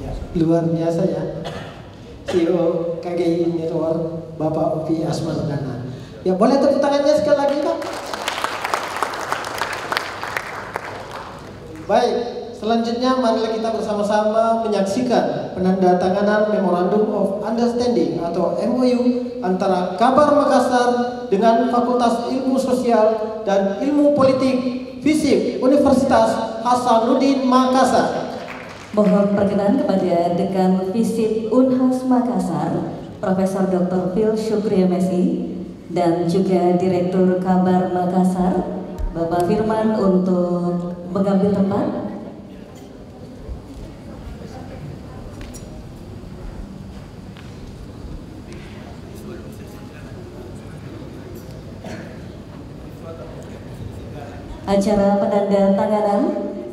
Ya, luar biasa ya. CEO KGI Network Bapak Upi Asmaradana. Ya, boleh tepuk tangannya sekali lagi Pak. Baik, selanjutnya marilah kita bersama-sama menyaksikan penandatanganan Memorandum of Understanding atau MOU antara Kabar Makassar dengan Fakultas Ilmu Sosial dan Ilmu Politik FISIP Universitas Hasanuddin Makassar. Mohon perkenan kepada Dekan FISIP Unhas Makassar, Profesor Dr. Phil Syukri MSI, dan juga Direktur Kabar Makassar, Bapak Firman untuk mengambil tempat. Acara penandatanganan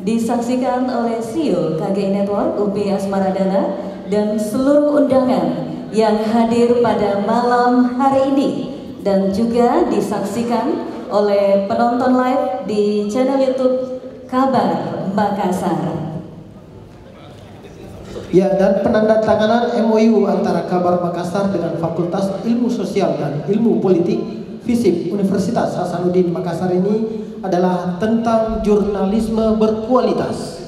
disaksikan oleh CEO KGI Network Upi Asmaradana dan seluruh undangan yang hadir pada malam hari ini, dan juga disaksikan oleh penonton live di channel YouTube Kabar Makassar. Ya, dan penandatanganan MOU antara Kabar Makassar dengan Fakultas Ilmu Sosial dan Ilmu Politik FISIP Universitas Hasanuddin Makassar ini adalah tentang jurnalisme berkualitas.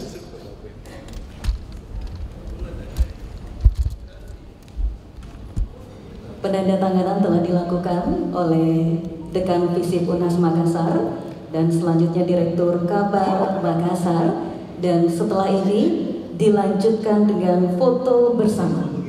Penandatanganan telah dilakukan oleh Dekan FISIP Unhas Makassar dan selanjutnya Direktur Kabar Makassar, dan setelah ini dilanjutkan dengan foto bersama.